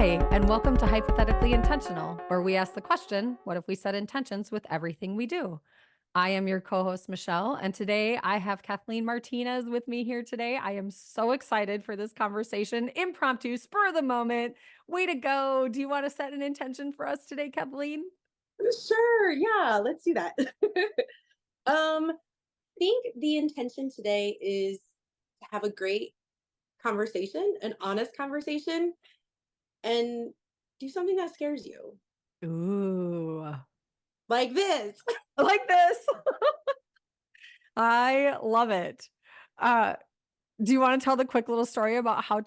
Hi, and welcome to Hypothetically Intentional, where we ask the question, what if we set intentions with everything we do? I am your co-host, Michelle, and today I have Kathleen Martinez with me here today. I am so excited for this conversation. Impromptu, spur of the moment. Way to go. Do you want to set an intention for us today, Kathleen? Sure, yeah, let's do that. I think the intention today is to have a great conversation, an honest conversation, and do something that scares you. Ooh, Like this. I like this. I love it. Uh, do you want to tell the quick little story about how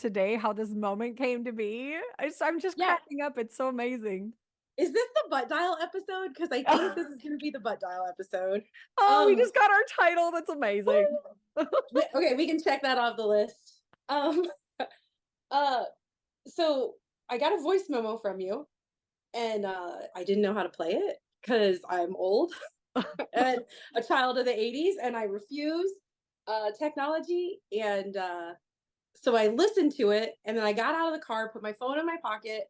this moment came to be? I'm just Yeah. cracking up. It's so amazing. Is this the butt dial episode? Because I think this is gonna be the butt dial episode. Oh, we Um, just got our title. That's amazing. okay, we can check that off the list. Uh so I got a voice memo from you and I didn't know how to play it because I'm old and a child of the 80s and I refuse technology. And so I listened to it and then I got out of the car, put my phone in my pocket,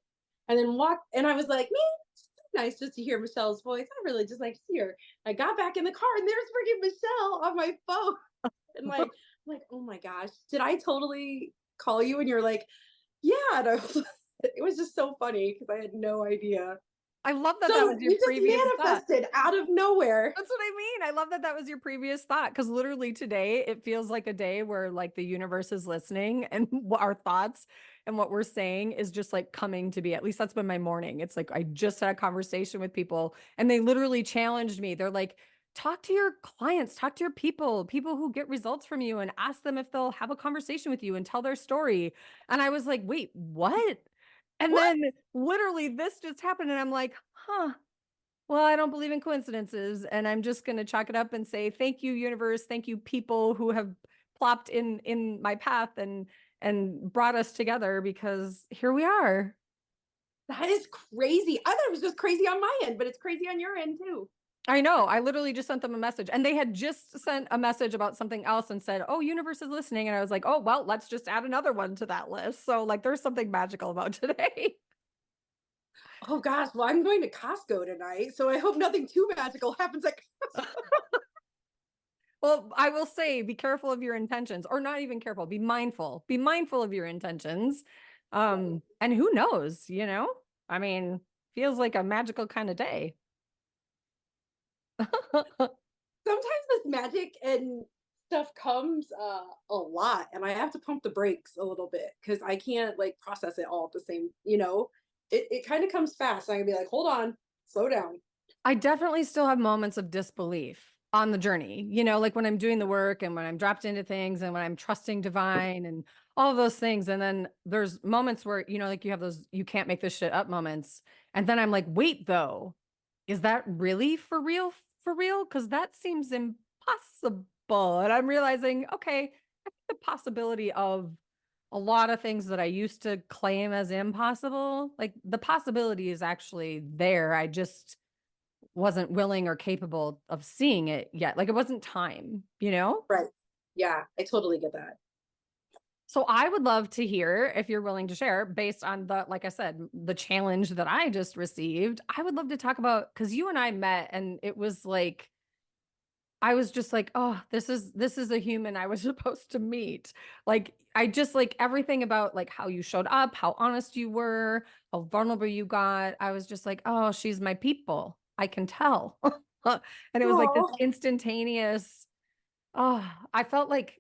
and then walked. And I was like, man, it's nice just to hear Michelle's voice. I really just like to see her. I got back in the car and there's freaking Michelle on my phone. And like, oh my gosh, did I totally call you? And you're like, yeah. And it was just so funny because I had no idea. I love that that was So your we just previous thought. manifested out of nowhere. That's what I mean. I love that that was your previous thought because literally today it feels like a day where like the universe is listening and our thoughts and what we're saying is just like coming to be. At least that's been my morning. It's like I just had a conversation with people and they literally challenged me. They're like, talk to your clients, talk to your people who get results from you and ask them if they'll have a conversation with you and tell their story. And I was like, wait, what? And What? then literally this just happened and I'm like, huh. Well, I don't believe in coincidences, and I'm just going to chalk it up and say thank you, universe. Thank you, people who have plopped in my path and brought us together because here we are. That is crazy. I thought it was just crazy on my end, but it's crazy on your end too. I know. I literally just sent them a message, and they had just sent a message about something else and said, "Oh, universe is listening." And I was like, "Oh, well, let's just add another one to that list." So, like, there's something magical about today. Oh gosh, well, I'm going to Costco tonight, so I hope nothing too magical happens at Well, I will say be careful of your intentions, or not even careful, be mindful. Be mindful of your intentions. Costco. And who knows, I mean, feels like a magical kind of day. Sometimes this magic and stuff comes a lot, and I have to pump the brakes a little bit because I can't like process it all at the same. It kind of comes fast. I'm gonna be like, hold on, slow down. I definitely still have moments of disbelief on the journey, like when I'm doing the work and when I'm dropped into things and when I'm trusting divine and all of those things. And then there's moments where, like you have those, you can't make this shit up moments. And then I'm like, wait, though, is that really for real? For real? Because that seems impossible. And I'm realizing, okay, I think the possibility of a lot of things that I used to claim as impossible, like the possibility is actually there. I just wasn't willing or capable of seeing it yet. Like it wasn't time? Right. Yeah, I totally get that. So I would love to hear if you're willing to share based on like I said, the challenge that I just received. I would love to talk about because you and I met and it was like, I was just like, oh, this is a human I was supposed to meet. Like I just like everything about like how you showed up, how honest you were, how vulnerable you got. I was just like, oh, she's my people. I can tell. And it was like this Oh, instantaneous, oh, I felt like,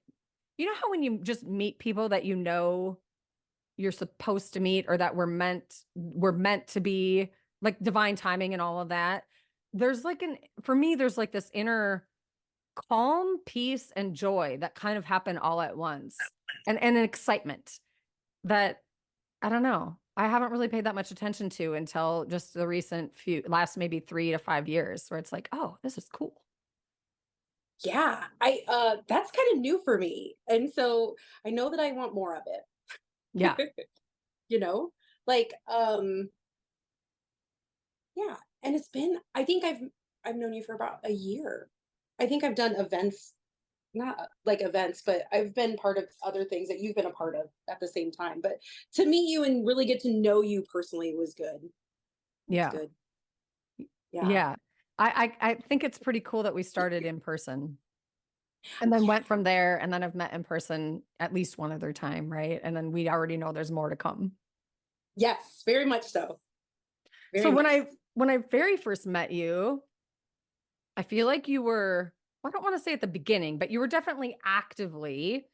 how when you just meet people that you're supposed to meet or that were meant to be like divine timing and all of that. There's like for me, there's like this inner calm, peace, and joy that kind of happen all at once. And an excitement that I don't know. I haven't really paid that much attention to until just the recent last maybe 3 to 5 years, where it's like, oh, this is cool. yeah. I That's kind of new for me. And so I know that I want more of Yeah. it. you know? Like yeah, and I think I've known you for about a year. I think I've done events not like events, but I've been part of other things that you've been a part of at the same time. But to meet you and really get to know you personally was good. It's Yeah. good. Yeah. Yeah. I think it's pretty cool that we started in person and then Yeah. went from there. And then I've met in person at least one other time, right? And then we already know there's more to come. Yes, very much so. So Very much so. when I very first met you, I feel like you were, I don't want to say at the beginning, but you were definitely actively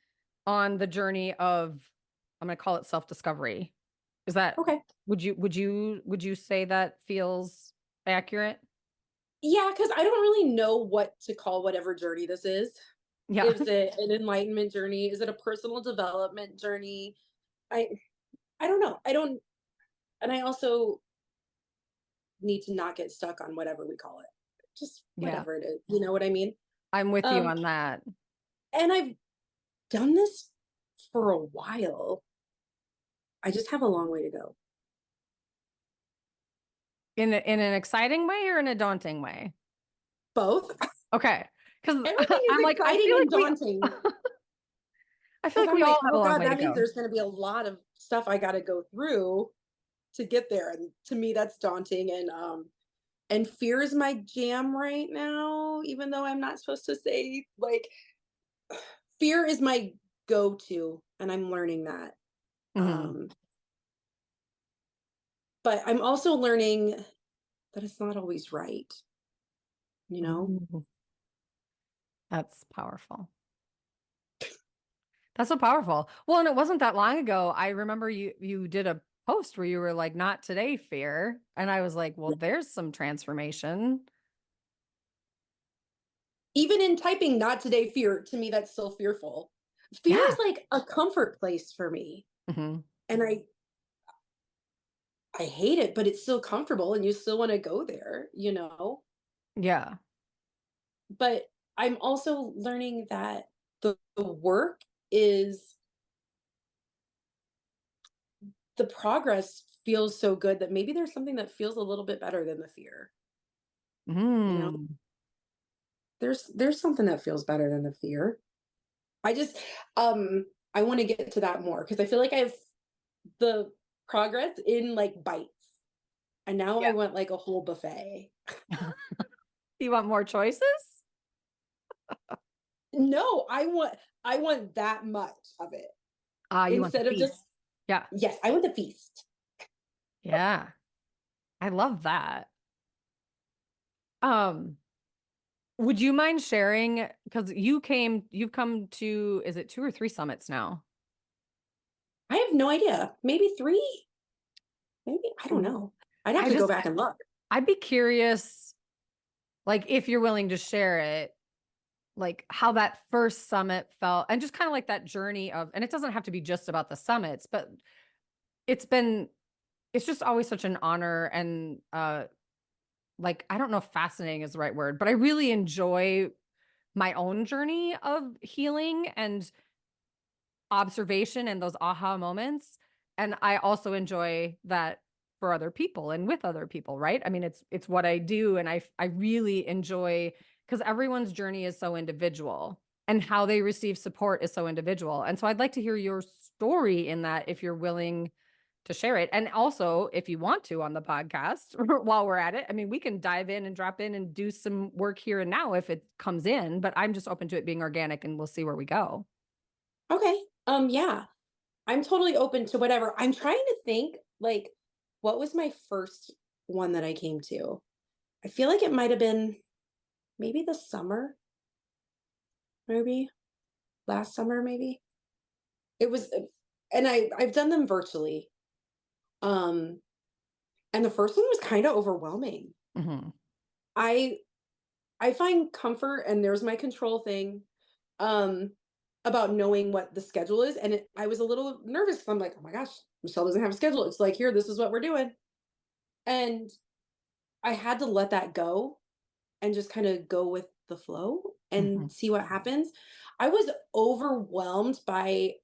on the journey of, I'm going to call it self-discovery. Is that, Okay. would you say that feels accurate? Yeah, because I don't really know what to call whatever journey this is. Yeah. Is it an enlightenment journey? Is it a personal development journey? I I don't know. I don't, and I also need to not get stuck on whatever we call it. Just Yeah. whatever it is. You know what I mean? I'm with you Um, on that. and I've done this for a while. I just have a long way to go. In an exciting way or in a daunting way? Both. Okay. Because Everything I'm is like, exciting and daunting I feel because like I'm we all like, have a oh long God, way to that means go. there's going to be a lot of stuff I got to go through to get there. And to me, that's daunting. And fear is my jam right now, even though I'm not supposed to say, like, fear is my go-to, and I'm learning that. Mhm. Um, but I'm also learning that it's not always right, you know? Ooh, that's powerful. That's so powerful. Well, and it wasn't that long ago. I remember you did a post where you were like, "Not today, fear," and I was like, "Well, there's some transformation." Even in typing not today fear, to me, that's still fearful. Fear is Yeah. like a comfort place for me. Hmm. And I hate it, but it's still comfortable and you still want to go there, you know? Yeah. But I'm also learning that the work is the progress feels so good that maybe there's something that feels a little bit better than the fear. You know, Mm. there's something that feels better than the fear. I just I want to get to that more because I feel like I have the progress in like bites. And now I Yeah. want like a whole buffet. You want more choices? No, I want that much of it. Ah, you want the Instead of just feast. Yeah. yes, I want the feast. Yeah. I love that. Um, would you mind sharing? Because you've come to, is it two or three summits now? I have no idea. Maybe 3? Maybe I don't Mm. know. I'd have I to go just, back and look. I'd be curious, like if you're willing to share it, like how that first summit felt and just kind of like that journey of, and it doesn't have to be just about the summits, but it's been, it's just always such an honor and like I don't know if fascinating is the right word, but I really enjoy my own journey of healing and observation and those aha moments. And I also enjoy that for other people and with other people, right? I mean, it's what I do and I really enjoy because everyone's journey is so individual and how they receive support is so individual. And so I'd like to hear your story in that if you're willing to share it. And also, if you want to on the podcast while we're at it, I mean, we can dive in and drop in and do some work here and now if it comes in, but I'm just open to it being organic and we'll see where we go. Okay. Yeah. I'm totally open to whatever. I'm trying to think like what was my first one that I came to? I feel like it might have been maybe the summer, maybe last summer, maybe. It was and I've done them virtually. Um and the first one was kind of overwhelming. Mhm. I I find comfort and there's my control thing um about knowing what the schedule is and I was a little nervous 'cause I'm like, "Oh my gosh, Michelle doesn't have a schedule. It's like, here, this is what we're doing." And I had to let that go and just kind of go with the flow and Mhm. see what happens. I was overwhelmed by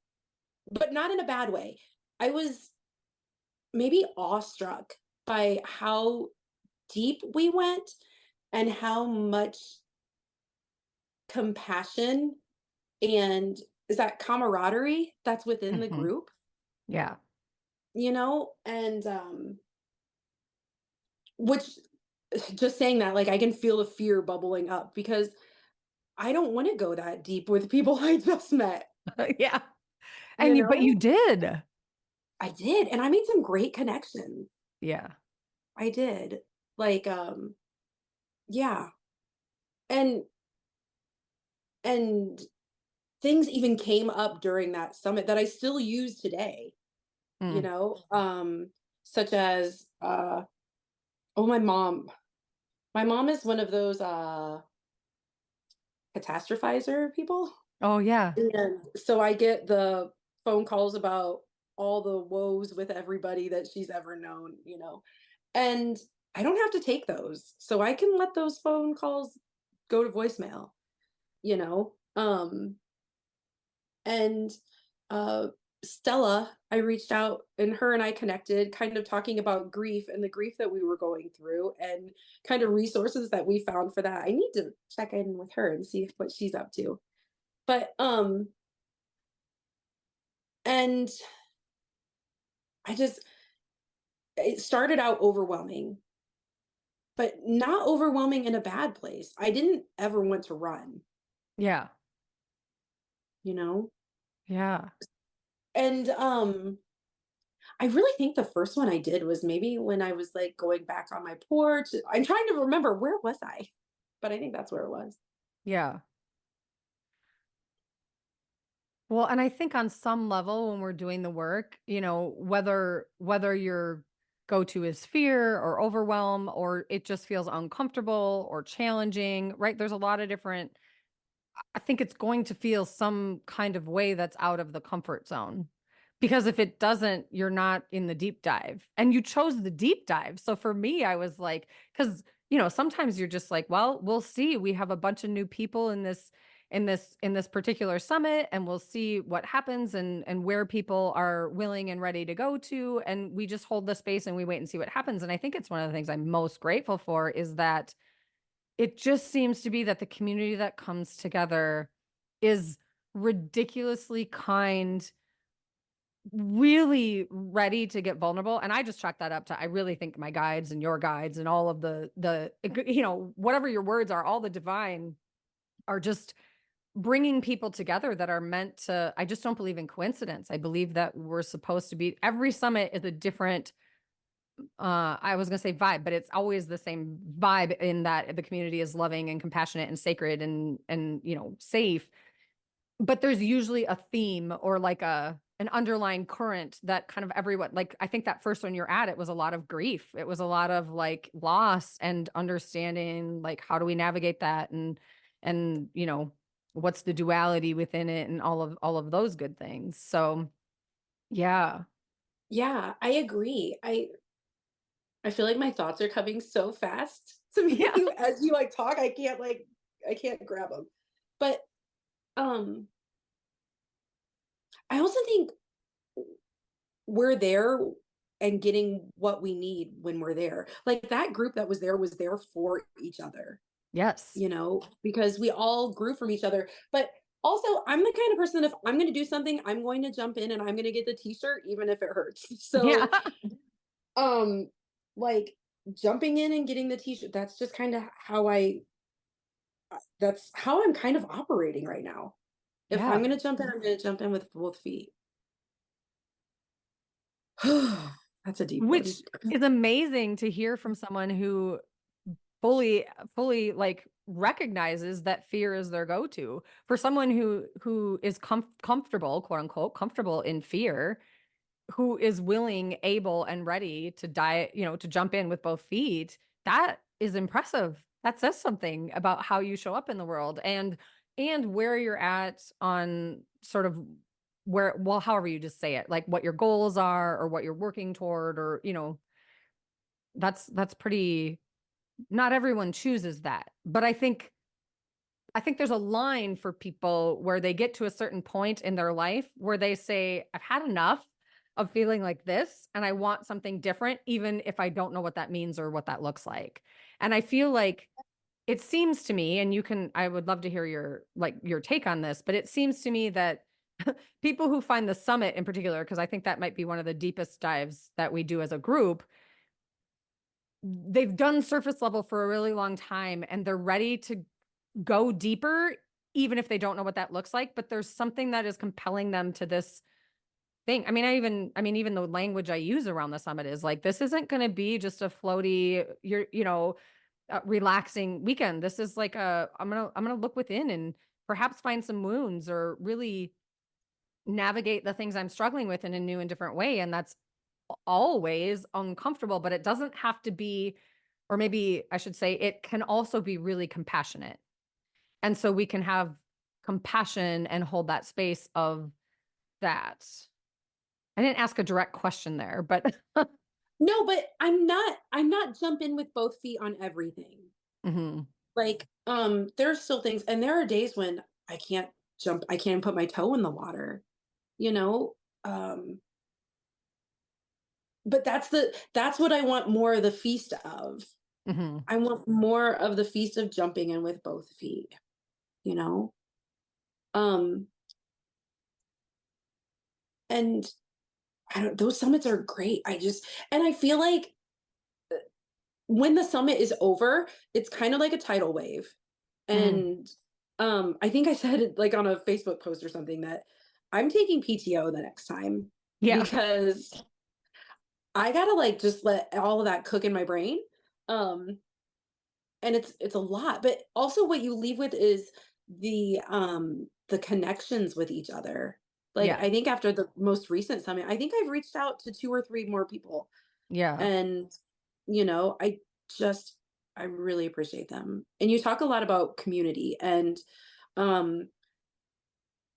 but not in a bad way. I was maybe awestruck by how deep we went and how much compassion and is that camaraderie that's within the Mhm. group, Yeah. and which just saying that, like, I can feel the fear bubbling up because I don't want to go that deep with people I just met, Yeah. you But you know? did. I did, and I made some great connections. Yeah. I did. Like, yeah. And and things even came up during that summit that I still use today, you Mm. know? Such as oh, my mom. My mom is one of those catastrophizer people. Oh, yeah. And so I get the phone calls about all the woes with everybody that she's ever known, And I don't have to take those. So I can let those phone calls go to voicemail, you know? And uh Stella, I reached out and her and I connected, kind of talking about grief and the grief that we were going through and kind of resources that we found for that. I need to check in with her and see what she's up to. But and I just it started out overwhelming, but not overwhelming in a bad place. I didn't ever want to run, Yeah. you know? Yeah. And I really think the first one I did was maybe when I was like going back on my porch. I'm trying to remember where was I? But I think that's where it was. Yeah. Well, and I think on some level when we're doing the work, whether your go-to is fear or overwhelm or it just feels uncomfortable or challenging, right? There's a lot of different I think it's going to feel some kind of way that's out of the comfort zone. Because if it doesn't, you're not in the deep dive. And you chose the deep dive. So for me, I was like, because, sometimes you're just like, well, we'll see. We have a bunch of new people in this particular summit, and we'll see what happens and where people are willing and ready to go to. And we just hold the space and we wait and see what happens. And I think it's one of the things I'm most grateful for is that it just seems to be that the community that comes together is ridiculously kind, really ready to get vulnerable. And I just chalk that up to I really think my guides and your guides and all of the whatever your words are, all the divine are just bringing people together that are meant to. I just don't believe in coincidence. I believe that we're supposed to be every summit is a different I was going to say vibe, but it's always the same vibe in that the community is loving and compassionate and sacred and safe. But there's usually a theme or like an underlying current that kind of everyone like I think that first one you're at it was a lot of grief. It was a lot of like loss and understanding like how do we navigate that and what's the duality within it and all of those good things. So, yeah. Yeah, I agree. I feel like my thoughts are coming so fast to me Yeah. as you like talk. I can't grab them. But um I also think we're there and getting what we need when we're there. Like that group that was there for each other, Yes. because we all grew from each other. But also, I'm the kind of person that if I'm going to do something, I'm going to jump in and I'm going to get the t-shirt even if it hurts. Yeah. So, um like jumping in and getting the t-shirt, that's just kind of how that's how I'm kind of operating right now. If I'm Yeah. going to jump in, I'm going to jump in with both feet. That's a deep one. Which is amazing to hear from someone who fully like recognizes that fear is their go-to. For someone who is comfortable, quote unquote, comfortable in fear, who is willing, able, and ready to to jump in with both feet, that is impressive. That says something about how you show up in the world and where you're at on sort of well, however you just say it, like what your goals are or what you're working toward, or that's pretty not everyone chooses that. But I think there's a line for people where they get to a certain point in their life where they say, I've had enough of feeling like this and I want something different, even if I don't know what that means or what that looks like. And I feel like it seems to me, and I would love to hear your take on this, but it seems to me that people who find the summit in particular, because I think that might be one of the deepest dives that we do as a group, they've done surface level for a really long time and they're ready to go deeper, even if they don't know what that looks like. But there's something that is compelling them to this thing. Even the language I use around the summit is like, this isn't going to be just a floaty, relaxing weekend. This is like I'm gonna look within and perhaps find some wounds or really navigate the things I'm struggling with in a new and different way. And that's always uncomfortable, but it doesn't have to be, or maybe I should say, it can also be really compassionate. And so we can have compassion and hold that space of that. I didn't ask a direct question there, but No, but I'm not jumping with both feet on everything. Mhm. Like, there's still things, and there are days when I can't put my toe in the water, you know? Um, but that's what I want more of the feast of. Mhm. I want more of the feast of jumping in with both feet, you know? Um, and I don't those summits are great. And I feel like when the summit is over, it's kind of like a tidal wave. Mm. And I think I said it like on a Facebook post or something that I'm taking PTO the next time Yeah. because I gotta like just let all of that cook in my brain. Um, and it's a lot, but also what you leave with is the connections with each other. Like Yeah. I think after the most recent summit, I think I've reached out to two or three more people. Yeah. And you know, just I really appreciate them. And you talk a lot about community, and um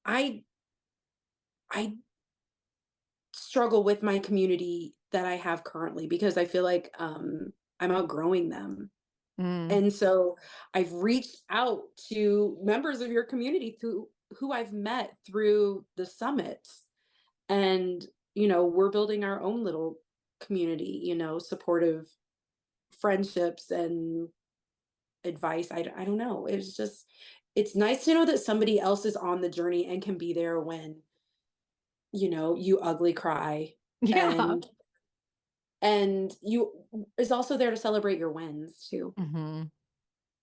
I I struggle with my community that I have currently because I feel like I'm outgrowing them. Mm. And so I've reached out to members of your community who I've met through the summits. And, we're building our own little community, supportive friendships and advice. I don't know. It's nice to know that somebody else is on the journey and can be there when, you ugly cry, Yeah. and you is also there to celebrate your wins too. Mhm.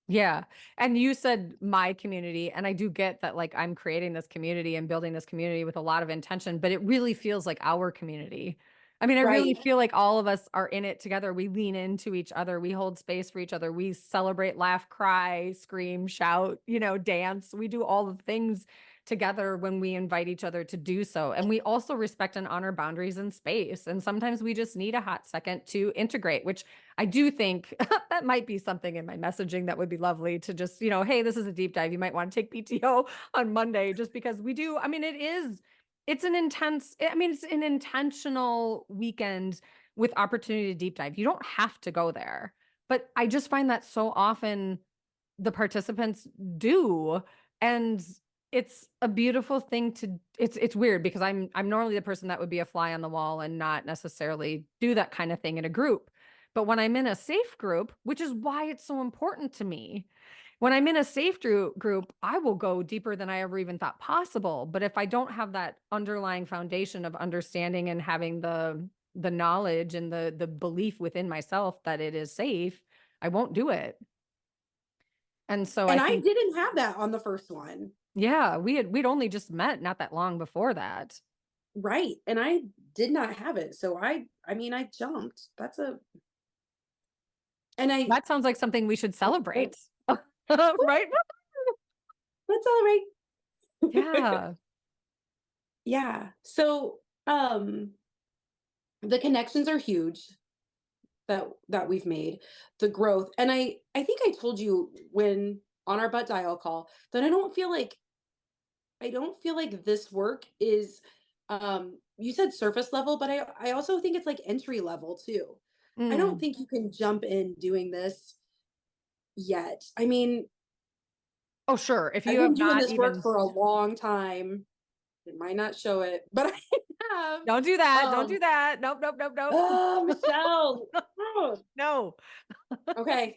Yeah. And you said my community, and I do get that like I'm creating this community and building this community with a lot of intention, but it really feels like our community. I really Right. feel like all of us are in it together. We lean into each other. We hold space for each other. We celebrate, laugh, cry, scream, shout, dance. We do all the things together when we invite each other to do so. And we also respect and honor boundaries and space. And sometimes we just need a hot second to integrate, which I do think that might be something in my messaging that would be lovely to just, hey, this is a deep dive. You might want to take PTO on Monday just because we do. It's an intentional weekend with opportunity to deep dive. You don't have to go there. But I just find that so often the participants do. And it's a beautiful thing it's weird because I'm normally the person that would be a fly on the wall and not necessarily do that kind of thing in a group. But when I'm in a safe group, which is why it's so important to me, when I'm in a safe group, I will go deeper than I ever even thought possible. But if I don't have that underlying foundation of understanding and having the knowledge and the belief within myself that it is safe, I won't do it. And so I And I think, didn't have that on the first one. yeah, we'd only just met not that long before that. Right. And I did not have it. So I jumped. And I, That sounds like something we should that's celebrate. Right? all right. Yeah. Yeah. So, the connections are huge that we've made, the growth. And I think I told you when on our butt dial call that I don't feel like this work is you said surface level, but I also think it's like entry level too. I don't Mm. think you can jump in doing this yet. I mean, Oh, sure. If I've you been have doing not this work even, for a long time. It might not show it, but I have. don't do that. Don't Um, do that. Nope, nope, nope, nope. oh, Michelle. Oh, No. okay.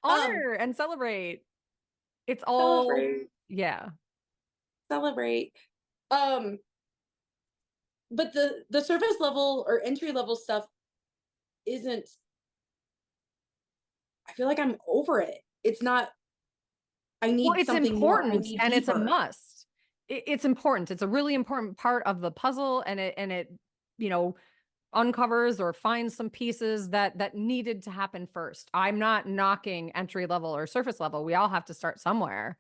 Um, honor and celebrate. It's all, celebrate, yeah. celebrate. Um, but the surface level or entry level stuff isn't, I feel like I'm over it. It's not, I Well, need it's something more. I important need and it's a deeper. must. It's important. It's a really important part of the puzzle, and it, you know, uncovers or finds some pieces that needed to happen first. I'm not knocking entry level or surface level. We all have to start somewhere.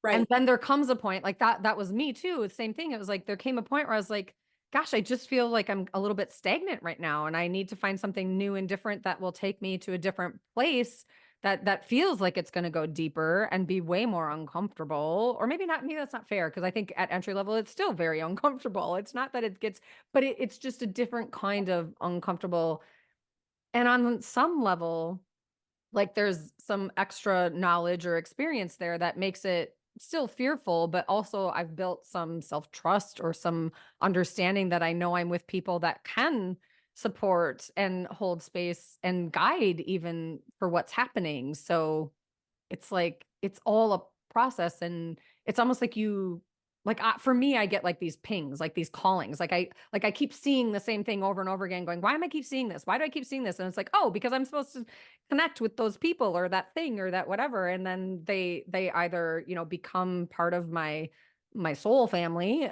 And Right. then there comes a point like that was me too. The same thing. It was like there came a point where I was like, gosh, I just feel like I'm a little bit stagnant right now and I need to find something new and different that will take me to a different place that feels like it's going to go deeper and be way more uncomfortable. Or maybe not, maybe that's not fair because I think at entry level it's still very uncomfortable. It's not that it gets, but it's just a different kind of uncomfortable. And on some level, like there's some extra knowledge or experience there that makes it still fearful, but also I've built some self-trust or some understanding that I know I'm with people that can support and hold space and guide even for what's happening. So it's like it's all a process and it's almost like you like for me I get like these pings, like these callings, like I keep seeing the same thing over and over again going, why am I keep seeing this, why do I keep seeing this? And it's like, oh, because I'm supposed to connect with those people or that thing or that whatever, and then they either become part of my soul family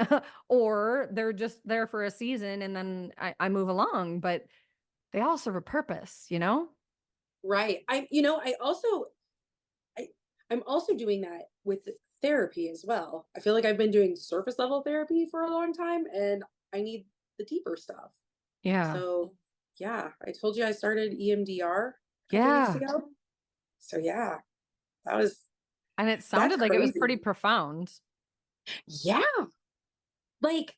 or they're just there for a season and then I move along, but they all serve a purpose. Right. I also, I, I'm also doing that with therapy as well. I feel like I've been doing surface level therapy for a long time and I need the deeper stuff. Yeah. So yeah, I told you I started EMDR a couple weeks Yeah. ago. So yeah, that was, And it that's sounded like it was pretty crazy. profound. Yeah. Like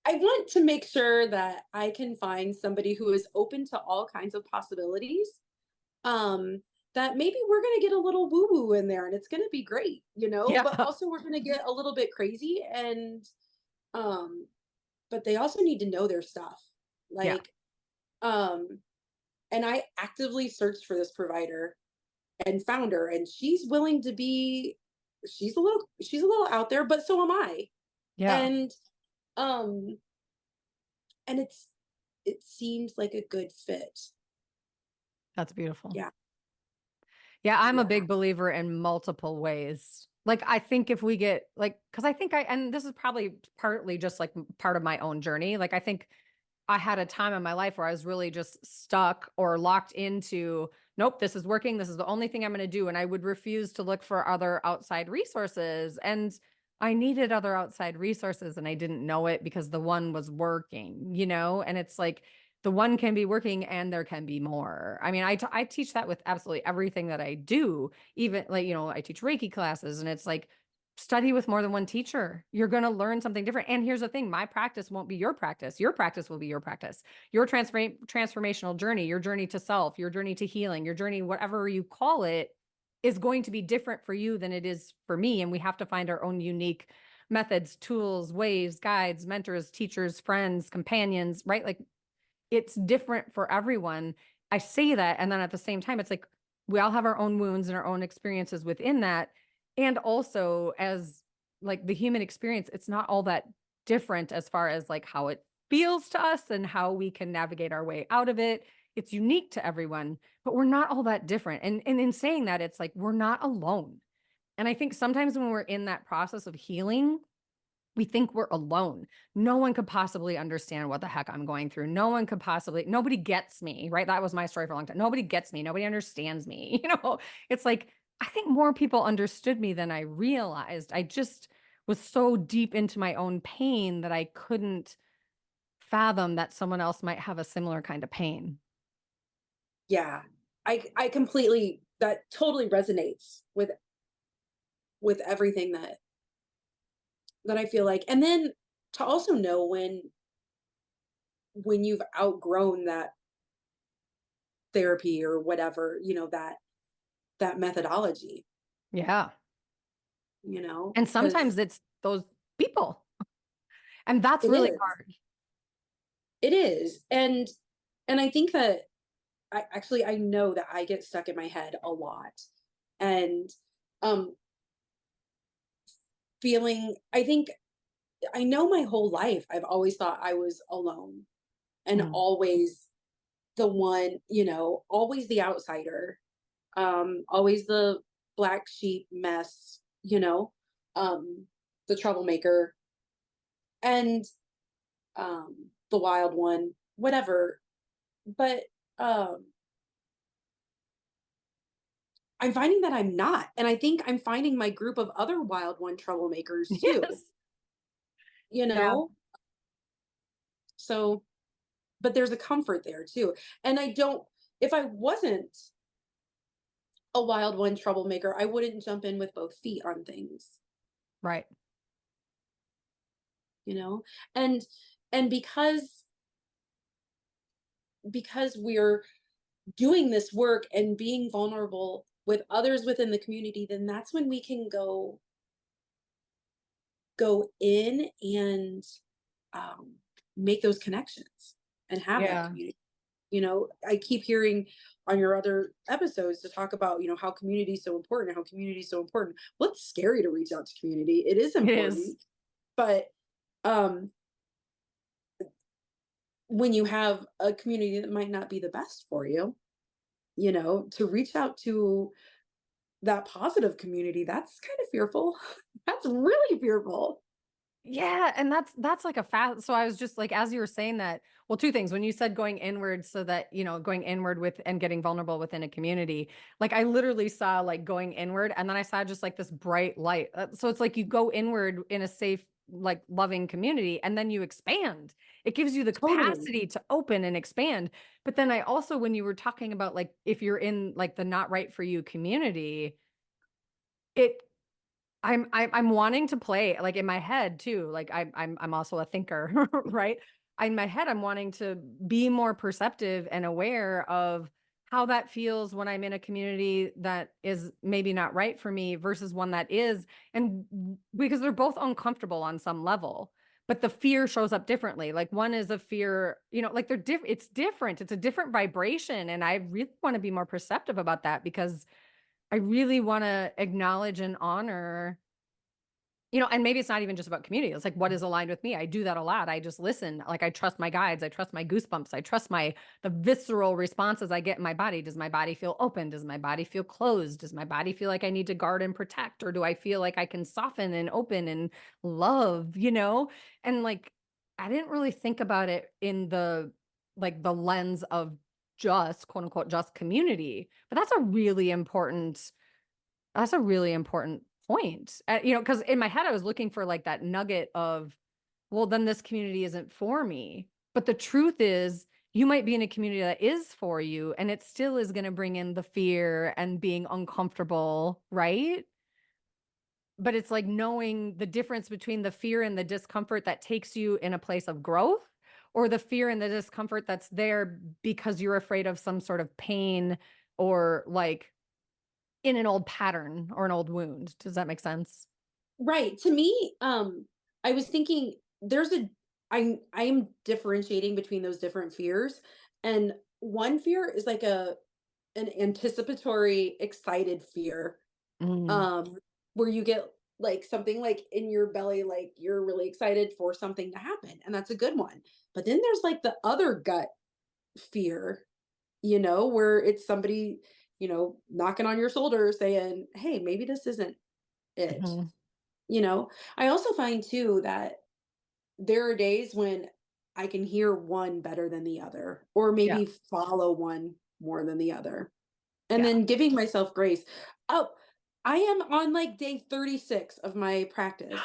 I want to make sure that I can find somebody who is open to all kinds of possibilities. Um, that maybe we're going to get a little woo woo in there and it's going to be great, Yeah. but also we're going to get a little bit crazy and, um, but they also need to know their stuff. Yeah. Like, um, and I actively searched for this provider and found her and she's a little out there, but so am I. Yeah. And, um, and it seems like a good fit. That's beautiful. Yeah. Yeah. I'm a Yeah. big believer in multiple ways. Like, I think if we get like, cause I think and this is probably partly just like part of my own journey. Like, I think I had a time in my life where I was really just stuck or locked into, nope, this is working. This is the only thing I'm going to do. And I would refuse to look for other outside resources. And I needed other outside resources and I didn't know it because the one was working. And it's like the one can be working and there can be more. I mean, I teach that with absolutely everything that I do. Even like, I teach Reiki classes and it's like, study with more than one teacher. You're going to learn something different. And here's the thing, my practice won't be your practice. Your practice will be your practice. Your transformational journey, your journey to self, your journey to healing, your journey, whatever you call it, is going to be different for you than it is for me. And we have to find our own unique methods, tools, ways, guides, mentors, teachers, friends, companions, right? Like it's different for everyone. I say that. And then at the same time, it's like we all have our own wounds and our own experiences within that. And also, as like the human experience, it's not all that different as far as like how it feels to us and how we can navigate our way out of it. It's unique to everyone, but we're not all that different. And in saying that, it's like we're not alone. And I think sometimes when we're in that process of healing, we think we're alone. No one could possibly understand what the heck I'm going through. Nobody gets me, right? That was my story for a long time. Nobody gets me. Nobody understands me. It's like, I think more people understood me than I realized. I just was so deep into my own pain that I couldn't fathom that someone else might have a similar kind of pain. Yeah. I completely, that totally resonates with everything that I feel like. And then to also know when you've outgrown that therapy or whatever, that methodology, Yeah. And because sometimes it's those people. And that's it really is. hard. It is. And I think that I know that I get stuck in my head a lot. And um feeling, I think, I know my whole life I've always thought I was alone and Mm. always the one, always the outsider, always the black sheep mess, the troublemaker, and the wild one, whatever. But um I'm finding that I'm not. And I think I'm finding my group of other wild one troublemakers too, Yes. you Yeah. know? So, but there's a comfort there too. And I don't, if I wasn't a wild one troublemaker, I wouldn't jump in with both feet on things, Right. you know? And and because we're doing this work and being vulnerable with others within the community, then that's when we can go in and um, make those connections and have that Yeah. community. I keep hearing on your other episodes to talk about, how community is so important and how community is so important. Well, it's scary to reach out to community. It is It is. important, but um, when you have a community that might not be the best for you, to reach out to that positive community, that's kind of fearful. That's really fearful. Yeah, and that's like a fast. So I was just like, as you were saying that, well, two things. When you said going inward, so that, going inward with and getting vulnerable within a community, like I literally saw like going inward, and then I saw just like this bright light. So it's like you go inward in a safe, like loving community, and then you expand. It gives you the Totally. capacity to open and expand. But then I also, when you were talking about like if you're in like the not right for you community, it I'm wanting to play like in my head too. Like I'm also a thinker, right? In my head, I'm wanting to be more perceptive and aware of how that feels when I'm in a community that is maybe not right for me versus one that is. And because they're both uncomfortable on some level, but the fear shows up differently. Like one is a fear, like they're different. It's different. It's a different vibration. And I really want to be more perceptive about that because I really want to acknowledge and honor, and maybe it's not even just about community. It's like what is aligned with me. I do that a lot. I just listen. Like I trust my guides. I trust my goosebumps. I trust the visceral responses I get in my body. Does my body feel open? Does my body feel closed? Does my body feel like I need to guard and protect? Or do I feel like I can soften and open and love? And like I didn't really think about it in the lens of just quote unquote just community. But that's a really important point. Because in my head, I was looking for like that nugget of, well, then this community isn't for me. But the truth is, you might be in a community that is for you, and it still is going to bring in the fear and being uncomfortable, right? But it's like knowing the difference between the fear and the discomfort that takes you in a place of growth, or the fear and the discomfort that's there because you're afraid of some sort of pain or like in an old pattern or an old wound. Does that make sense? Right. To me, I was thinking I'm differentiating between those different fears. And one fear is like an anticipatory, excited fear. Mm. Um, where you get like something like in your belly, like you're really excited for something to happen. And that's a good one. But then there's like the other gut fear, where it's somebody, knocking on your shoulder saying, hey, maybe this isn't it. Mhm. You know, I also find too that there are days when I can hear one better than the other, or Yeah. maybe follow one more than the other. And Yeah. then giving myself grace. Oh, I am on like day 36 of my practice.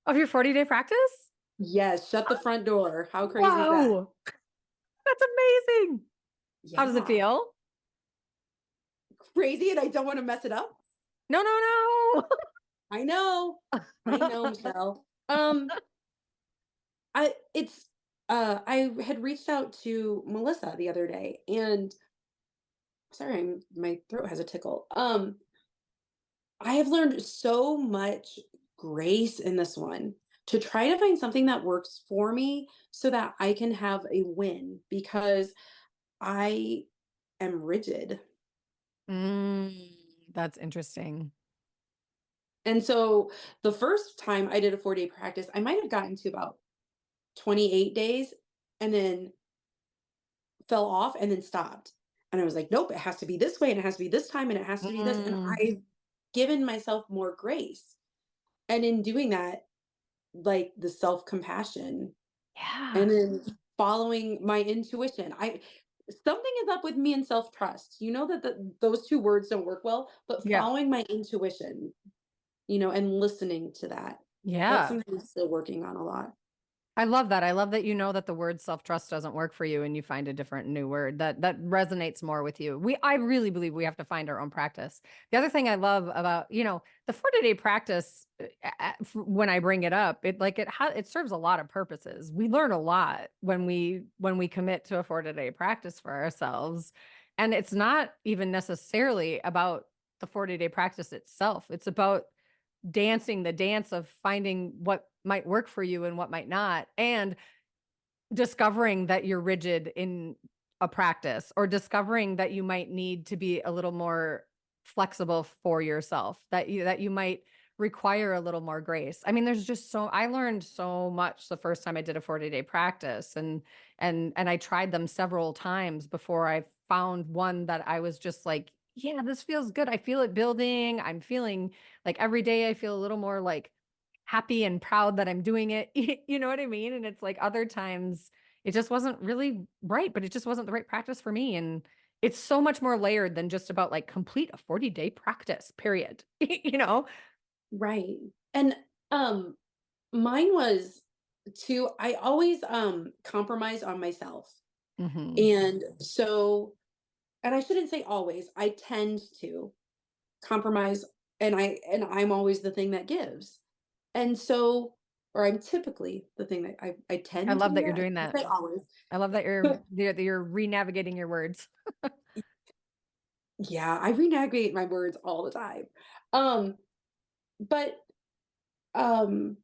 Of your 40-day practice? Yes, shut the front door. How crazy is that? Whoa, that's amazing. How does it Yeah, feel? crazy. And I don't want to mess it up. No, no, I know. I know, no. Michelle. I had reached out to Melissa the other day, and sorry, my throat has a tickle. I have learned so much grace in this one to try to find something that works for me so that I can have a win, because I am rigid. Mm, that's interesting. And so the first time I did a 4-day practice, I might have gotten to about 28 days and then fell off and then stopped. And I was like, nope, it has to be this way and it has to be this time and it has to be this. And Mm, I've given myself more grace. And in doing that, like the self compassion yeah. and then following my intuition. Something is up with me and self trust. You know that those two words don't work well, but Yeah. following my intuition, and listening to that. That's Yeah. something I'm still working on a lot. I love that. I love that you know that the word self-trust doesn't work for you and you find a different new word that resonates more with you. I really believe we have to find our own practice. The other thing I love about, the 40-day practice when I bring it up, it serves a lot of purposes. We learn a lot when we commit to a 40-day practice for ourselves. And it's not even necessarily about the 40-day practice itself. It's about dancing the dance of finding what might work for you and what might not, and discovering that you're rigid in a practice, or discovering that you might need to be a little more flexible for yourself, that you might require a little more grace. I mean, I learned so much the first time I did a 40-day practice, and I tried them several times before I found one that I was just like, yeah, this feels good. I feel it building. I'm feeling like every day I feel a little more like happy and proud that I'm doing it. You know what I mean? And it's like other times it just wasn't really right, but it just wasn't the right practice for me. And it's so much more layered than just about like complete a 40-day practice, period. Right. And um mine was too, I always compromise on myself. Hmm. And so, and I shouldn't say always, I tend to compromise, and I'm always the thing that gives. And so, or I'm typically the thing that I I tend to love do that you're that. I doing shouldn't that. say always. I love that you're re-navigating your words. Yeah, I renegade my words all the time. Um, but um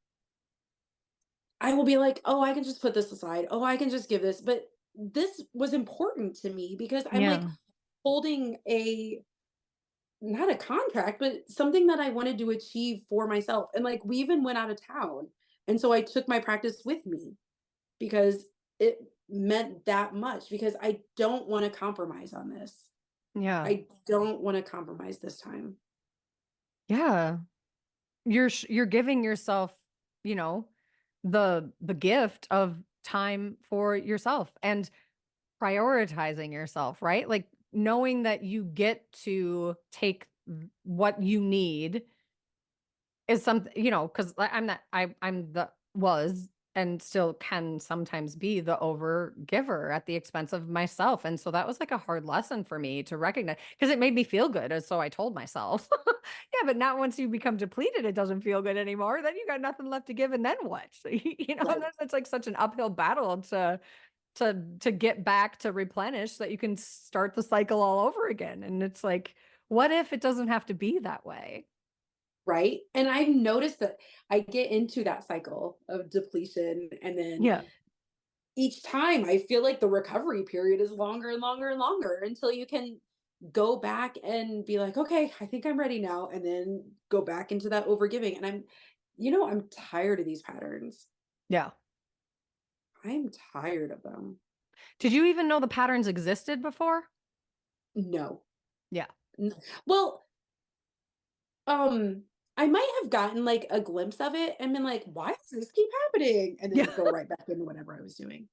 I will be like, "Oh, I can just put this aside. Oh, I can just give this." But this was important to me because I'm like Yeah. holding a, not a contract, but something that I wanted to achieve for myself. And like we even went out of town. And so I took my practice with me because it meant that much, because I don't want to compromise on this. Yeah. I don't want to compromise this time. Yeah. You're giving yourself, you know, the gift of time for yourself and prioritizing yourself, right? Like knowing that you get to take what you need is something, because I'm the was and still can sometimes be the over giver at the expense of myself. And so that was like a hard lesson for me to recognize, because it made me feel good. And so I told myself, yeah, but not once you become depleted, it doesn't feel good anymore. Then you got nothing left to give. And then what? And Right. then it's like such an uphill battle to get back to replenish so that you can start the cycle all over again. And it's like, what if it doesn't have to be that way? Right. And I've noticed that I get into that cycle of depletion, and then Yeah. each time I feel like the recovery period is longer and longer and longer until you can go back and be like, okay, I think I'm ready now. And then go back into that overgiving. And I'm tired of these patterns. Yeah. I'm tired of them. Did you even know the patterns existed before? No. Yeah. N- Well, um, I might have gotten like a glimpse of it and been like, why does this keep happening? And then Yeah. go right back into whatever I was doing.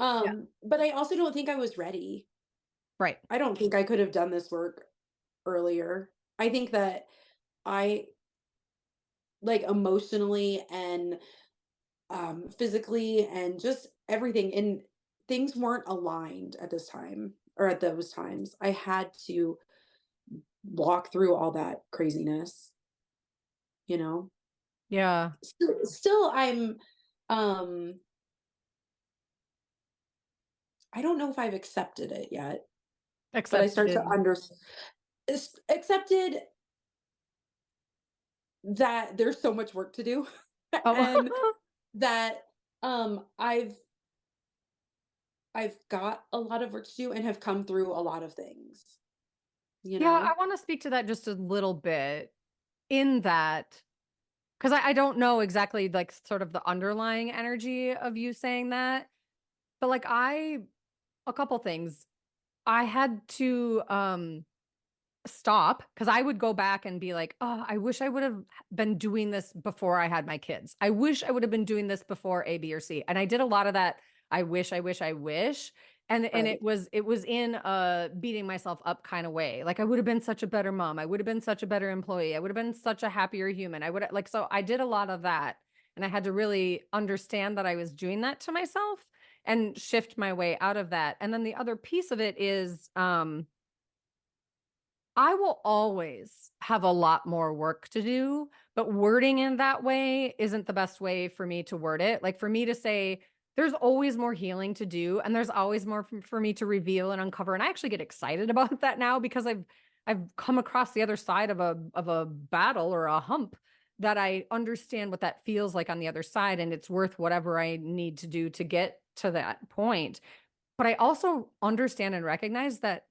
Yeah. But I also don't think I was ready. Right. I don't think I could have done this work earlier. I think that I, like, emotionally and physically and just everything, and things weren't aligned at this time, or at those times. I had to walk through all that craziness, you know. Yeah. Still, um I don't know if I've accepted it yet, but I start to Accepted. understand, accepted that there's so much work to do. And Oh, that I've I've got a lot of work to do and have come through a lot of things, you Yeah, I know? want to speak to that just a little bit in that, because I don't know exactly like sort of the underlying energy of you saying that. But like a couple things. I had to stop because I would go back and be like, oh, I wish I would have been doing this before I had my kids. I wish I would have been doing this before A, B, or C. And I did a lot of that. I wish, I wish, I wish. And Right. it was in a beating myself up kind of way. Like I would have been such a better mom. I would have been such a better employee. I would have been such a happier human. I would like so I did a lot of that. And I had to really understand that I was doing that to myself and shift my way out of that. And then the other piece of it is I will always have a lot more work to do, but wording in that way isn't the best way for me to word it. Like for me to say, there's always more healing to do, and there's always more for me to reveal and uncover. And I actually get excited about that now because I've come across the other side of a battle or a hump that I understand what that feels like on the other side, and it's worth whatever I need to do to get to that point. But I also understand and recognize that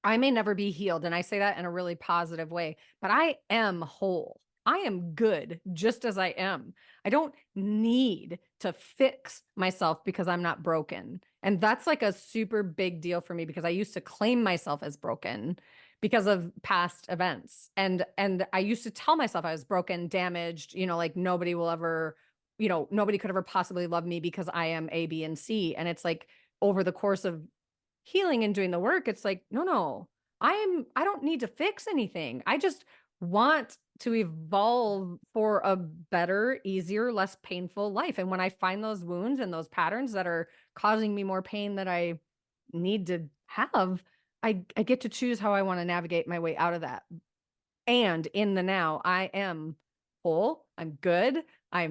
I may never be healed. And I say that in a really positive way, but I am whole. I am good just as I am. I don't need to fix myself because I'm not broken. And that's like a super big deal for me because I used to claim myself as broken because of past events. And I used to tell myself I was broken, damaged, like nobody will ever, nobody could ever possibly love me because I am A, B, and C. And it's like over the course of healing and doing the work, it's like, no, I don't need to fix anything. I just want to evolve for a better, easier, less painful life. And when I find those wounds and those patterns that are causing me more pain that I need to have, I get to choose how I want to navigate my way out of that. And in the now, I am whole. I'm good. I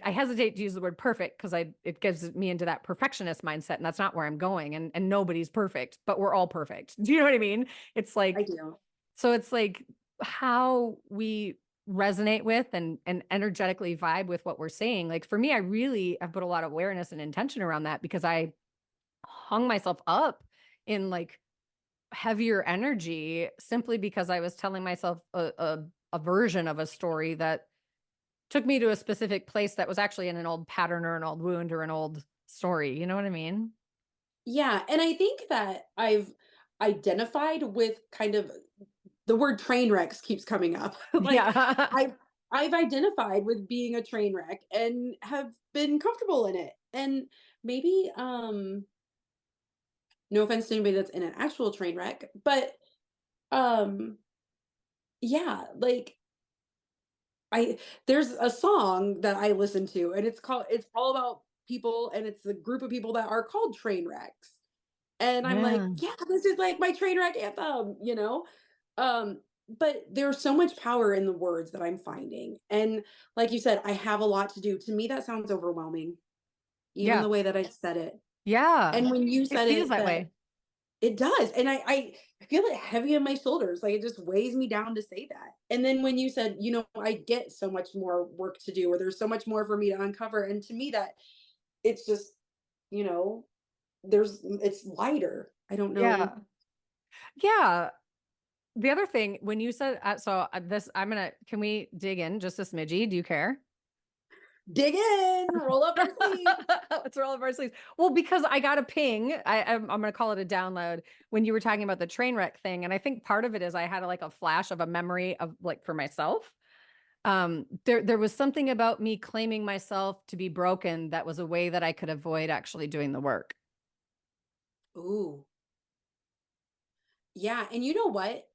hesitate to use the word perfect because it gives me into that perfectionist mindset, and that's not where I'm going. And nobody's perfect, but we're all perfect. Do you know what I mean? It's I like, do. so it's like how we resonate with and energetically vibe with what we're saying. Like for me, I really have put a lot of awareness and intention around that because I hung myself up in like heavier energy simply because I was telling myself a version of a story that took me to a specific place that was actually in an old pattern or an old wound or an old story. You know what I mean? Yeah, and I think that I've identified with kind of the word train wrecks keeps coming up. Like Yeah. I've identified with being a train wreck and have been comfortable in it. And maybe no offense to anybody that's in an actual train wreck, but um yeah, like I there's a song that I listen to and it's all about people and it's a group of people that are called train wrecks. And I'm like, Yeah. yeah, this is like my train wreck anthem, you know? But there's so much power in the words that I'm finding. And like you said, I have a lot to do. To me, that sounds overwhelming, even Yeah. the way that I said it. Yeah. And when you It said feels it, that that way. it does. And I feel it heavy on my shoulders. Like it just weighs me down to say that. And then when you said, I get so much more work to do, or there's so much more for me to uncover. And to me, that it's just, you know, it's lighter. I don't know. Yeah. Yeah. The other thing, when you said, can we dig in just a smidgy? Do you care? Dig in, roll up our sleeves. Let's roll up our sleeves. Well, because I got a ping, I'm going to call it a download when you were talking about the train wreck thing. And I think part of it is I had like a flash of a memory of like for myself. There was something about me claiming myself to be broken that was a way that I could avoid actually doing the work. Ooh, yeah. And you know what?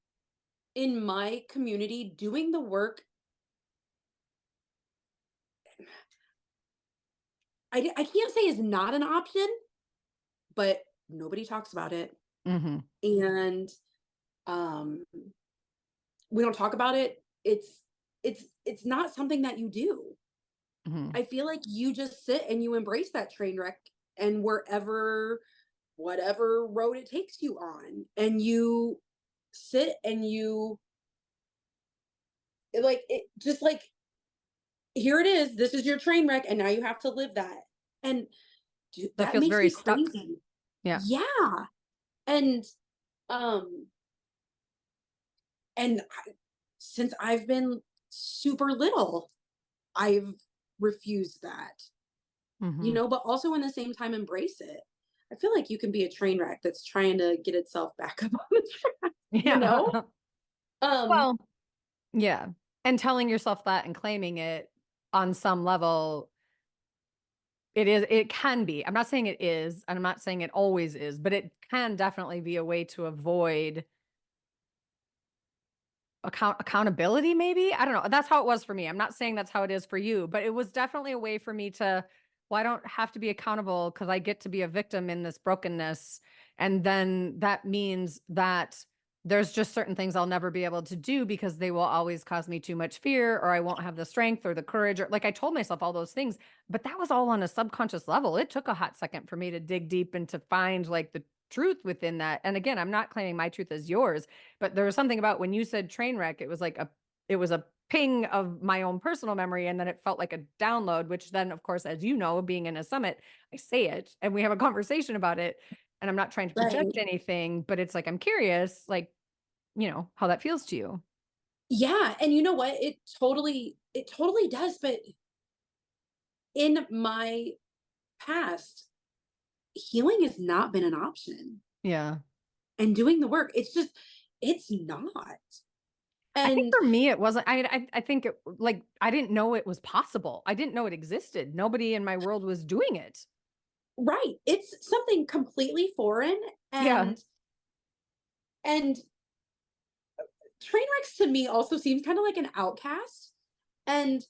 In my community, doing the work, I can't say is not an option, but nobody talks about it. Hmm. And um, we don't talk about it. It's not something that you do. Hmm. I feel like you just sit and you embrace that train wreck and whatever road it takes you on, and you sit and you like it just like here it is. This is your train wreck, and now you have to live that. And dude, That that feels makes very me stuck. crazy. Yeah. Yeah. And um and since I've been super little, I've refused that, Hmm. but also in the same time embrace it. I feel like you can be a train wreck that's trying to get itself back up on the track, you Yeah. know? Um, Well, yeah. And telling yourself that and claiming it on some level, it can be. I'm not saying it is, and I'm not saying it always is, but it can definitely be a way to avoid accountability, maybe. I don't know. That's how it was for me. I'm not saying that's how it is for you, but it was definitely a way for me to, well, I don't have to be accountable because I get to be a victim in this brokenness. And then that means that there's just certain things I'll never be able to do because they will always cause me too much fear, or I won't have the strength or the courage, or like I told myself all those things, but that was all on a subconscious level. It took a hot second for me to dig deep and to find like the truth within that. And again, I'm not claiming my truth as yours, but there was something about when you said train wreck, it was a ping of my own personal memory. And then it felt like a download, which then, of course, as you know, being in a summit, I say it and we have a conversation about it. And I'm not trying to project right. anything, but it's like, I'm curious, like, how that feels to you. Yeah. And you know what? It totally does. But in my past, healing has not been an option. Yeah. And doing the work, it's not. I think And for me, it wasn't, I think it, like, I didn't know it was possible. I didn't know it existed. Nobody in my world was doing it. right, it's something completely foreign. Yeah. And train wrecks to me also seems kind of like an outcast. And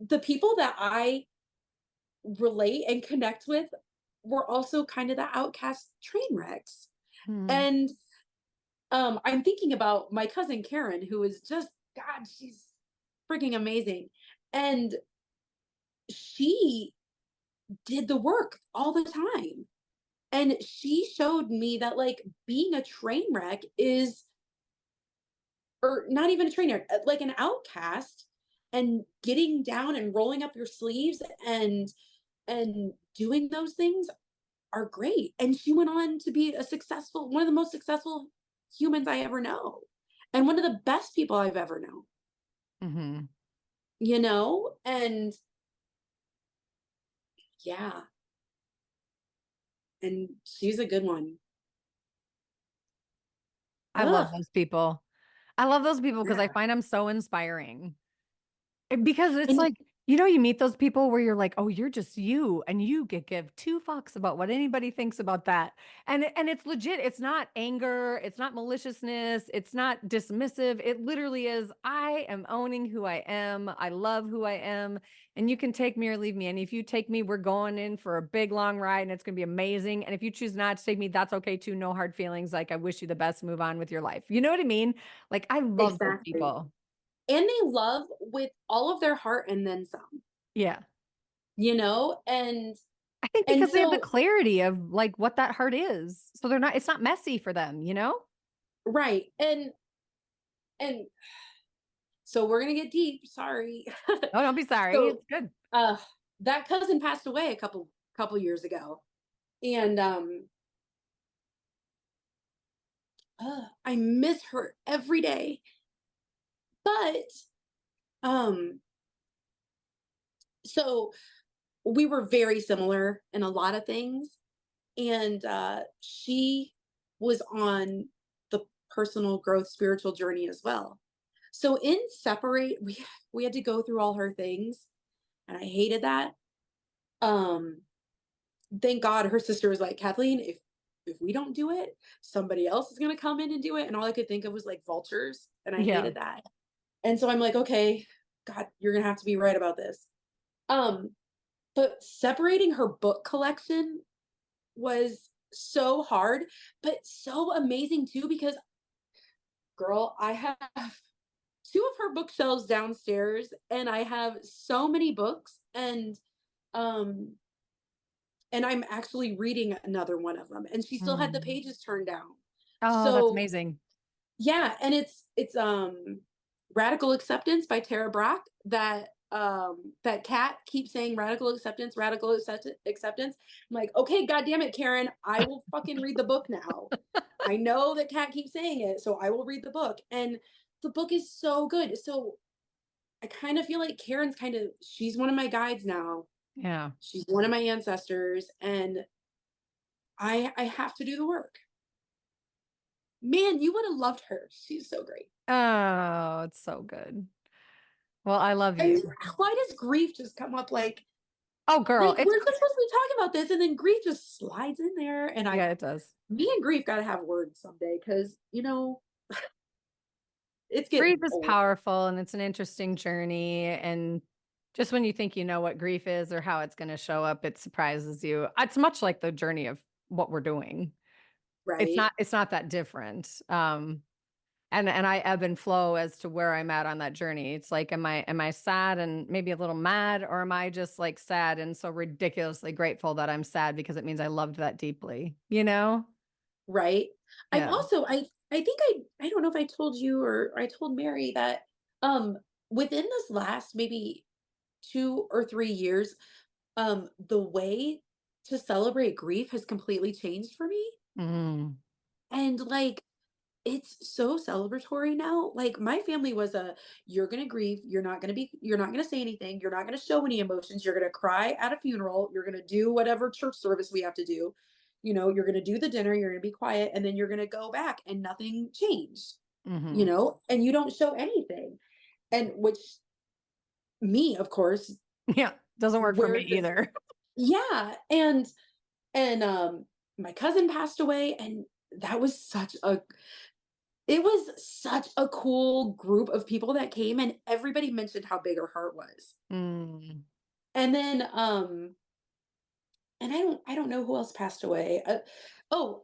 the people that I relate and connect with were also kind of the outcast train wrecks. Hmm. And I'm thinking about my cousin Karen, who is just, God, she's freaking amazing. And she did the work all the time. And she showed me that like being a train wreck is, or not even a train wreck, like an outcast, and getting down and rolling up your sleeves and doing those things are great. And she went on to be one of the most successful humans I ever know. And one of the best people I've ever known, Hmm. And yeah, and she's a good one. I love Ugh, those people. I love those people because I yeah. find them so inspiring. Because it's And like, you meet those people where you're like, oh, you're just you, and you get give two fucks about what anybody thinks about that. And it's legit. It's not anger, it's not maliciousness, it's not dismissive. It literally is, I am owning who I am. I love who I am. And you can take me or leave me. And if you take me, we're going in for a big long ride and it's gonna be amazing. And if you choose not to take me, that's okay too. No hard feelings. Like I wish you the best, move on with your life. You know what I mean? Like I love those exactly. people. And they love with all of their heart and then some, Yeah. you know? And I think and because they have the so clarity of like what that heart is. So it's not messy for them, you know? right. And so we're gonna get deep. Sorry. Oh, don't be sorry. So It's good. uh that cousin passed away a couple years ago. And I miss her every day. But um so we were very similar in a lot of things. And she was on the personal growth spiritual journey as well. So in separate, we had to go through all her things, and I hated that. um thank God her sister was like, Kathleen, if we don't do it, somebody else is going to come in and do it. And all I could think of was like vultures, and I Yeah. hated that. And so I'm like, okay, God, you're going to have to be right about this. um but separating her book collection was so hard, but so amazing too, because girl, I have two of her bookshelves downstairs, and I have so many books. Um and I'm actually reading another one of them, and she still had the Mm. pages turned down. Oh, that's So amazing. yeah, and it's Radical Acceptance by Tara Brach, that that Kat keeps saying radical acceptance. I'm like, okay, god damn it, Karen, I will fucking read the book now. I know that Kat keeps saying it, so I will read the book. And the book is so good. So I kind of feel like Karen's she's one of my guides now. Yeah. She's one of my ancestors, and I have to do the work. Man, you would have loved her. She's so great. Oh, it's so good. Well, I love I mean, you. why does grief just come up Oh, girl, like it's we're supposed to be talking about this, and then grief just slides in there, and yeah, it does. me and grief got to have words someday, because it's Grief getting is old. powerful and it's an interesting journey. And just when you think you know what grief is or how it's going to show up, it surprises you. It's much like the journey of what we're doing. Right, It's not that different. And I ebb and flow as to where I'm at on that journey. It's like, am I sad and maybe a little mad, or am I just like sad and so ridiculously grateful that I'm sad because it means I loved that deeply, you know? right. I've Yeah. also I think I don't know if I told you or I told Mary that um within this last maybe 2 or 3 years, the way to celebrate grief has completely changed for me. Mm. And like, it's so celebratory now. Like, my family was you're gonna grieve, you're not gonna say anything, you're not gonna show any emotions, you're gonna cry at a funeral, you're gonna do whatever church service we have to do. You're gonna do the dinner, you're gonna be quiet, and then you're gonna go back and nothing changed, Hmm. and you don't show anything. And which, me, of course, Yeah. Doesn't work for me where this either. yeah. And my cousin passed away, and that was such a it was such a cool group of people that came, and everybody mentioned how big her heart was. Mm. And then and I don't know who else passed away. Well,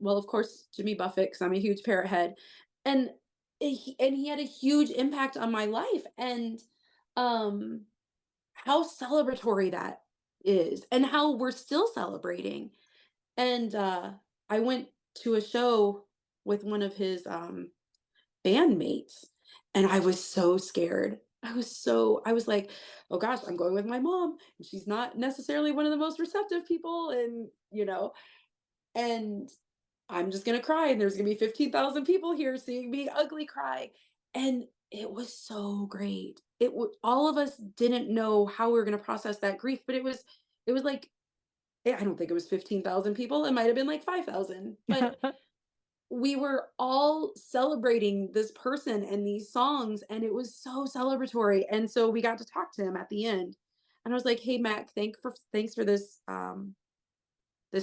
of course, Jimmy Buffett, because I'm a huge parrot head. And he had a huge impact on my life, and um how celebratory that is, and how we're still celebrating. And I went to a show with one of his bandmates, and I was so scared. I was like, oh gosh, I'm going with my mom, and she's not necessarily one of the most receptive people, and and I'm just gonna cry, and there's gonna be 15,000 people here seeing me ugly cry. And it was so great. All of us didn't know how we were gonna process that grief, but it was like, I don't think it was 15,000 people. It might have been like 5,000, but we were all celebrating this person and these songs, and it was so celebratory. And so we got to talk to him at the end, and I was like, hey Mac, thanks for this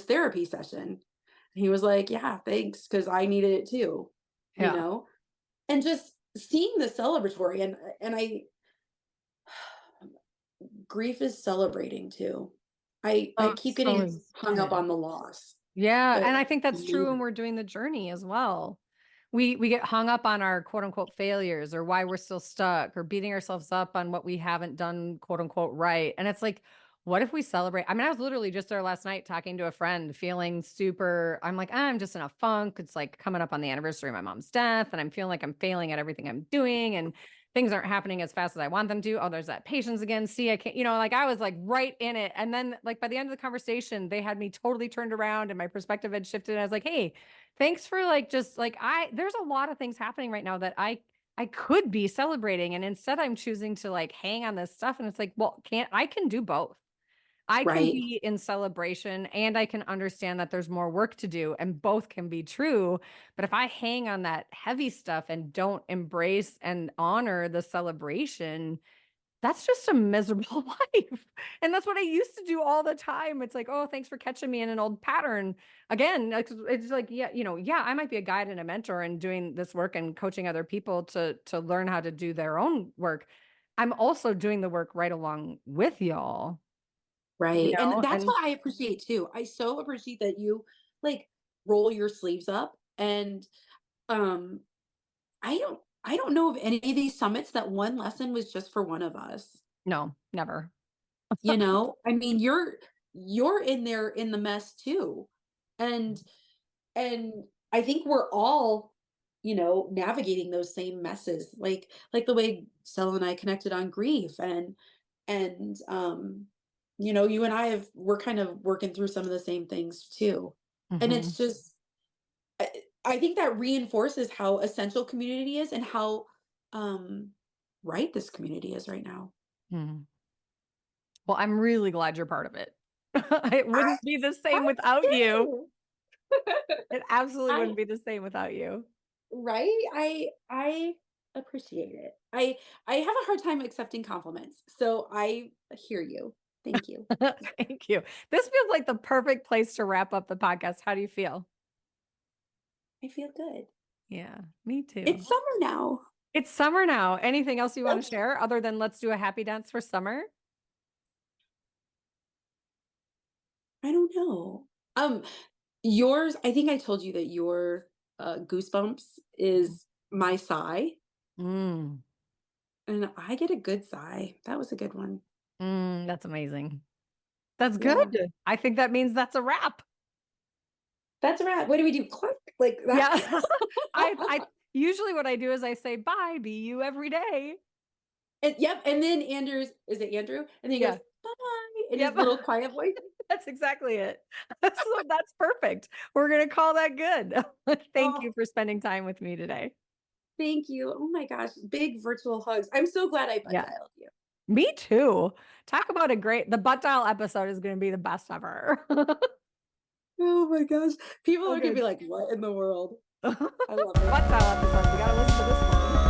therapy session. And he was like, yeah, thanks, because I needed it too, you Yeah. know and just seeing the celebratory. And I grief is celebrating too. I Oh, keep so getting is hung up it. on the loss, Yeah, but and I think that's true when you we're doing the journey as well. We get hung up on our quote unquote failures or why we're still stuck or beating ourselves up on what we haven't done quote unquote right. And it's like, what if we celebrate? I mean, I was literally just there last night talking to a friend, feeling super, I'm like, I'm just in a funk. It's like coming up on the anniversary of my mom's death, and I'm feeling like I'm failing at everything I'm doing. And things aren't happening as fast as I want them to. Oh, there's that patience again. See, I can't, like I was like right in it. And then like by the end of the conversation, they had me totally turned around and my perspective had shifted. And I was like, hey, thanks for like just like there's a lot of things happening right now that I could be celebrating. And instead I'm choosing to like hang on this stuff. And it's like, well, I can do both. I can right, be in celebration and I can understand that there's more work to do, and both can be true. But if I hang on that heavy stuff and don't embrace and honor the celebration, that's just a miserable life. And that's what I used to do all the time. It's like, oh, thanks for catching me in an old pattern. Again, it's like, yeah, yeah, I might be a guide and a mentor and doing this work and coaching other people to learn how to do their own work. I'm also doing the work right along with y'all, right. And that's and what I appreciate too. I so appreciate that you like roll your sleeves up. And um I don't know of any of these summits that one lesson was just for one of us. no, never. I mean, you're in there in the mess too. And and I think we're all, navigating those same messes, like the way Stella and I connected on grief, and you and we're kind of working through some of the same things too. And Hmm. it's just, I, I think that reinforces how essential community is and how um right this community is right now. Well, I'm really glad you're part of it. It I wouldn't be the I same without you. too. It absolutely I wouldn't be the same without you. right? I appreciate it. I have a hard time accepting compliments. So I hear you. Thank you. Thank you. This feels like the perfect place to wrap up the podcast. How do you feel? I feel good. Yeah, me too. It's summer now. It's summer now. Anything else you want to That's share other than let's do a happy dance for summer? I don't know. Yours, I think I told you that your goosebumps is my sigh, Mm, and I get a good sigh. That was a good one. that's amazing. That's good. Yeah. I think that means that's a wrap. That's a wrap. What do we do? Click like that. Yeah. I usually what I do is I say bye, be you every day. And yep, and then Andrew's is it Andrew? And then he goes, Yeah. "Bye," in his Yep. little quiet voice. That's exactly it. So that's perfect. We're going to call that good. Thank Oh, you for spending time with me today. thank you. Oh my gosh, big virtual hugs. I'm so glad I butt Yeah. dialed you. Me too. Talk about the butt dial episode is going to be the best ever. Oh my gosh. People So are gonna be good. like, "What in the world?" Butt I love it. dial episode. We got to listen to this one.